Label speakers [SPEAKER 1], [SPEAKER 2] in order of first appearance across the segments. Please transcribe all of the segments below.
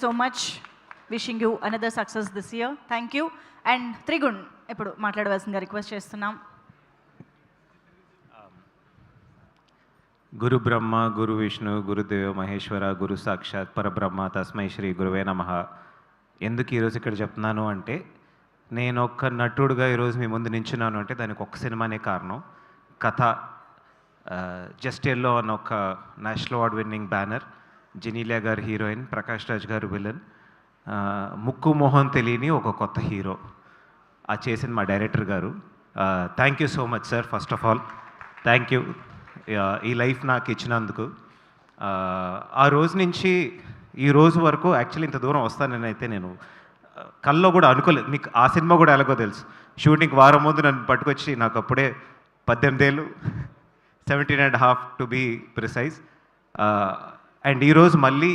[SPEAKER 1] So much. Wishing you another success this year. Thank you. And Trigun, ఇప్పుడు మాట్లాడవలసిందిగా request చేస్తున్నాం.
[SPEAKER 2] గురు బ్రహ్మ గురు విష్ణు గురుదేవ మహేశ్వర గురు సాక్షాత్ పరబ్రహ్మ తస్మై శ్రీ గురువే నమః. ఎందుకు ఈరోజు ఇక్కడ చెప్తున్నాను అంటే, నేను ఒక్క నటుడుగా ఈరోజు మీ ముందు నించున్నాను అంటే దానికి ఒక్క సినిమానే కారణం. కథ జస్ట్ ఎల్లో అన్న ఒక national award winning banner, Genelia గారు హీరోయిన్, ప్రకాష్ రాజ్ గారు విలన్, ముక్కు మొహం తెలియని ఒక కొత్త హీరో. అది చేసిన మా డైరెక్టర్ గారు. Thank you so much sir. First of all thank you ఈ లైఫ్ నాకు ఇచ్చినందుకు. ఆ రోజు నుంచి ఈ రోజు వరకు యాక్చువల్లీ ఇంత దూరం వస్తానని నేను కల్లో కూడా అనుకోలేదు. మీకు ఆ సినిమా కూడా ఎలాగో తెలుసు. షూటింగ్ వారం ముందు నన్ను పట్టుకొచ్చి, నాకు అప్పుడే 18 ఏళ్ళు, 17.5 టు బీ ప్రిసైజ్. అండ్ ఈరోజు మళ్ళీ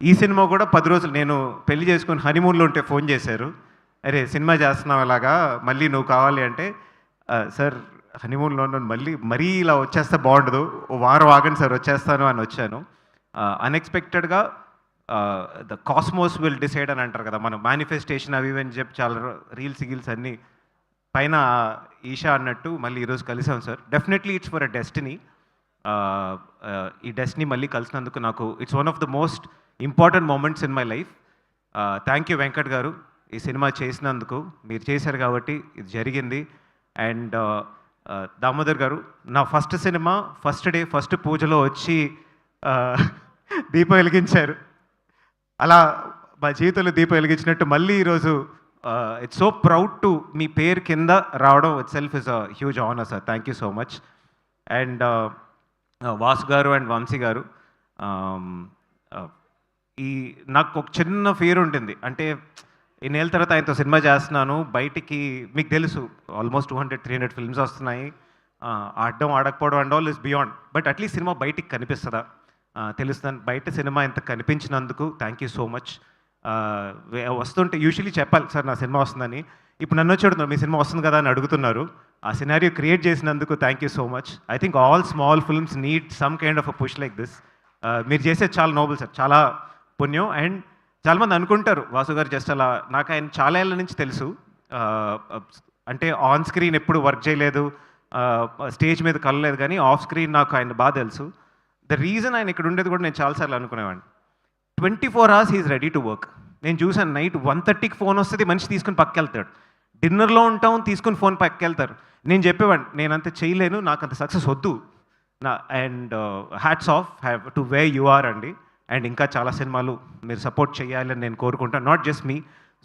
[SPEAKER 2] ఈ సినిమా కూడా 10 రోజులు నేను పెళ్లి చేసుకొని హనీమూన్లో ఉంటే ఫోన్ చేశారు, అరే సినిమా చేస్తున్నావు అలాగా, మళ్ళీ నువ్వు కావాలి అంటే, సార్ హనీమూన్లో మరీ ఇలా వచ్చేస్తే బాగుండదు, ఓ వారం ఆగండి సార్ వచ్చేస్తాను అని వచ్చాను. అన్ఎక్స్పెక్టెడ్గా ద కాస్మోస్ విల్ డిసైడ్ అని అంటారు కదా, మన మేనిఫెస్టేషన్ అవి అని చెప్పి చాలా రీల్స్ అన్నీ పైన ఈషా అన్నట్టు మళ్ళీ ఈరోజు కలిసాం sir. Definitely it's for a destiny. ఈ డెస్టినీ మళ్ళీ కలిసినందుకు నాకు it's one of the most important moments in my life. Thank you Venkat గారు, ఈ సినిమా చేసినందుకు. మీరు చేశారు కాబట్టి ఇది జరిగింది. అండ్ దామోదర్ గారు, నా first cinema first day first పూజలో వచ్చి దీపం వెలిగించారు. అలా మా జీవితంలో దీపం వెలిగించినట్టు మళ్ళీ ఈరోజు it's so proud to me పేరు కింద రావడం it self is a huge honour sir. Thank you so much. And Vasu గారు అండ్ వంశీ గారు, ఈ నాకు ఒక చిన్న ఫియర్ ఉంటుంది, అంటే ఇన్నేళ్ళ తర్వాత ఆయనతో సినిమా చేస్తున్నాను, బయటికి మీకు తెలుసు ఆల్మోస్ట్ 200-300 ఫిల్మ్స్ వస్తున్నాయి, ఆడడం ఆడకపోవడం and all is beyond. But at least cinema బయటికి కనిపిస్తుందా తెలుస్తాను. బయట సినిమా ఇంత కనిపించినందుకు థ్యాంక్ యూ సో మచ్. వస్తుంటే యూజువలీ చెప్పాలి సార్ నా సినిమా వస్తుందని, ఇప్పుడు నన్ను వచ్చి అడుగుతున్నారు మీ సినిమా వస్తుంది కదా అని అడుగుతున్నారు. ఆ సినారియో క్రియేట్ చేసినందుకు thank you so much. I think all small films need some kind of a push like this. మీరు చేసేది చాలా నోబుల్ సార్, చాలా పుణ్యం. అండ్ చాలామంది అనుకుంటారు వాసు గారు జస్ట్ అలా, నాకు ఆయన చాలా ఏళ్ళ నుంచి తెలుసు, అంటే ఆన్ స్క్రీన్ ఎప్పుడు వర్క్ చేయలేదు, స్టేజ్ మీద కలలేదు, కానీ ఆఫ్ స్క్రీన్ నాకు ఆయన బాగా తెలుసు. ద రీజన్ ఆయన ఇక్కడ ఉండేది కూడా నేను చాలాసార్లు అనుకునేవాడిని, 24 hours he's ready to work. నేను చూసాను నైట్ 1:30కి ఫోన్ వస్తుంది, మనిషి తీసుకుని పక్కకి వెళ్తాడు. డిన్నర్లో ఉంటాం, తీసుకుని ఫోన్ పక్కకి వెళ్తారు. నేను చెప్పేవాడిని నేను అంత చేయలేను, నాకు అంత సక్సెస్ వద్దు నా. And hats off have to way you are అండి. అండ్ ఇంకా చాలా సినిమాలు మీరు సపోర్ట్ చేయాలని నేను కోరుకుంటాను. Not just me,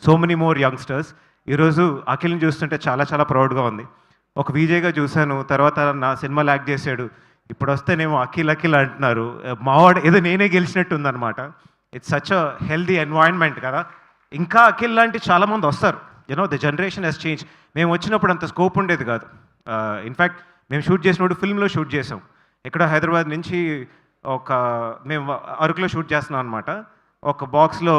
[SPEAKER 2] so many more youngsters. ఈరోజు అఖిల్ని చూస్తుంటే చాలా చాలా ప్రౌడ్గా ఉంది. ఒక విజయ్గా చూశాను, తర్వాత నా సినిమాలో యాక్ట్ చేశాడు, ఇప్పుడు వస్తేనేమో అఖిల్ అంటున్నారు. మావాడు ఏదో నేనే గెలిచినట్టు ఉందన్నమాట. It's such a healthy environment కదా. ఇంకా అఖిల్ లాంటి చాలామంది వస్తారు. You know the generation has change. మేము వచ్చినప్పుడు అంత స్కోప్ ఉండేది కాదు. ఇన్ఫ్యాక్ట్ మేము షూట్ చేసినప్పుడు ఫిల్మ్లో షూట్ చేసాం. ఇక్కడ హైదరాబాద్ నుంచి మేము అరకులో షూట్ చేస్తున్నాం అనమాట. ఒక బాక్స్లో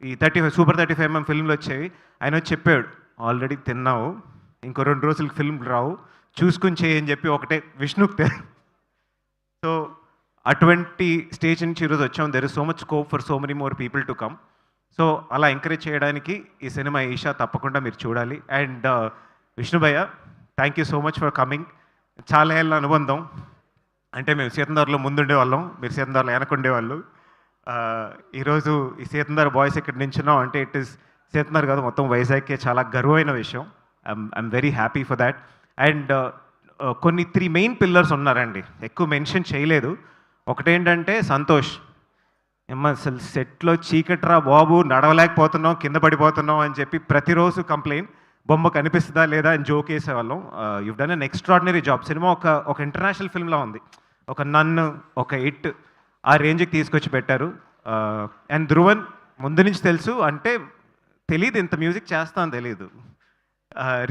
[SPEAKER 2] ఈ 35mm ఫిల్మ్లు వచ్చేవి. ఆయన వచ్చి చెప్పాడు, ఆల్రెడీ తిన్నావు, ఇంకో 2 రోజులకి ఫిల్మ్ రావు, చూసుకుని చేయని చెప్పి ఒకటే విష్ణుకి. సో అటువంటి స్టేజ్ నుంచి ఈరోజు వచ్చాం. There is so much scope for so many more people to come. So అలా ఎంకరేజ్ చేయడానికి ఈ సినిమా ఈషా తప్పకుండా మీరు చూడాలి. అండ్ విష్ణుభయ్య, thank you so much for coming. చాలా ఏళ్ళ అనుబంధం, అంటే మేము సీతందార్లో ముందుండే వాళ్ళం, మీరు సీతందార్లో వెనకుండేవాళ్ళు. ఈరోజు ఈ సీతందార్ బాయ్స్ ఇక్కడ నించున్నాం అంటే ఇట్ ఈస్ సీతందార్ కాదు, మొత్తం వైజాగ్కే చాలా గర్వమైన విషయం. I'm very happy for that. And కొన్ని 3 మెయిన్ పిల్లర్స్ ఉన్నారండి, ఎక్కువ మెన్షన్ చేయలేదు. ఒకటేంటంటే సంతోష్, అసలు సెట్లో చీకట్రా బాబు, నడవలేకపోతున్నాం, కింద పడిపోతున్నాం అని చెప్పి ప్రతిరోజు కంప్లైంట్, బొమ్మ కనిపిస్తుందా లేదా అని జోక్ వేసేవాళ్ళం. You've done an extraordinary job. Cinema ఒక ఇంటర్నేషనల్ ఫిల్మ్లా ఉంది, ఒక నన్ను, ఒక ఇట్, ఆ రేంజ్కి తీసుకొచ్చి పెట్టారు. అండ్ ధ్రువన్ ముందు నుంచి తెలుసు, అంటే తెలియదు ఇంత మ్యూజిక్ చేస్తాను తెలియదు.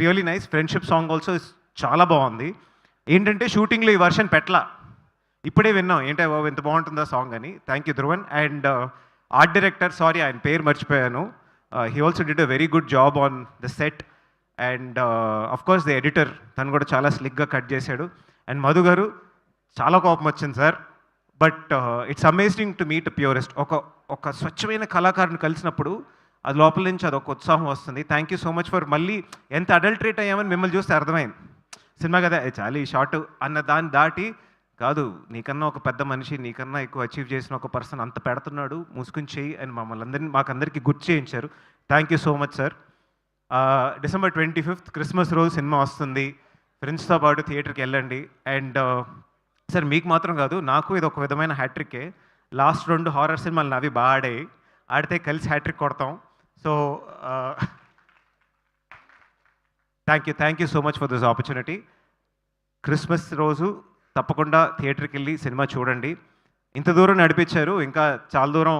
[SPEAKER 2] Really nice. Friendship song also చాలా బాగుంది. ఏంటంటే షూటింగ్లో ఈ వర్షన్ పెట్టలా, ఇప్పుడే విన్నాం, ఏంటో బాబు ఎంత బాగుంటుందా సాంగ్ అని. Thank you Dhruvan. And art director, sorry ఆయన పేరు మర్చిపోయాను, he also did a very good job on the set. And of course the editor, తను కూడా చాలా స్లిక్గా కట్ చేశాడు. అండ్ మధు గారు, చాలా కోపం వచ్చింది sir, but it's amazing to meet purest. ఒక స్వచ్ఛమైన కళాకారుని కలిసినప్పుడు అది లోపల నుంచి అదొక ఉత్సాహం వస్తుంది. Thank you so much for మళ్ళీ ఎంత అడల్టరేట్ అయ్యామని మిమ్మల్ని చూస్తే అర్థమైంది. సినిమా కదా చాలా ఈ షార్ట్ అన్న దాన్ని దాటి కాదు, నీకన్నా ఒక పెద్ద మనిషి, నీకన్నా ఎక్కువ అచీవ్ చేసిన ఒక పర్సన్ అంత పెడుతున్నాడు, మూసుకుని చెయ్యి అని మాకందరికీ గుర్తు చేయించారు. Thank you so much sir. December 25th Christmas రోజు సినిమా వస్తుంది. ఫ్రెండ్స్తో పాటు థియేటర్కి వెళ్ళండి. అండ్ సార్ మీకు మాత్రం కాదు, నాకు ఇది ఒక విధమైన హ్యాట్రిక్కే. లాస్ట్ 2 హారర్ సినిమాలు నావి బాగా ఆడాయి. ఆడితే కలిసి హ్యాట్రిక్ కొడతాం. So thank you so much for this opportunity. Christmas రోజు తప్పకుండా థియేటర్కి వెళ్ళి సినిమా చూడండి. ఇంత దూరం నడిపించారు, ఇంకా చాలా దూరం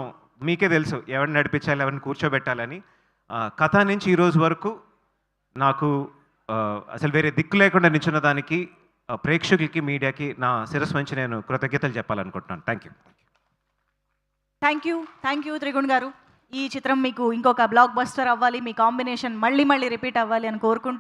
[SPEAKER 2] మీకే తెలుసు ఎవరిని నడిపించాలి, ఎవరిని కూర్చోబెట్టాలని. కథ నుంచి ఈ రోజు వరకు నాకు అసలు వేరే దిక్కు లేకుండా నిల్చున్న దానికి ప్రేక్షకులకి, మీడియాకి నా శిరస్సు నుంచి నేను కృతజ్ఞతలు చెప్పాలనుకుంటున్నాను.
[SPEAKER 1] థ్యాంక్ యూ త్రిగుణ్ గారు. ఈ చిత్రం మీకు ఇంకొక బ్లాక్ బస్టర్ అవ్వాలి, మీ కాంబినేషన్ మళ్ళీ రిపీట్ అవ్వాలి అని కోరుకుంటూ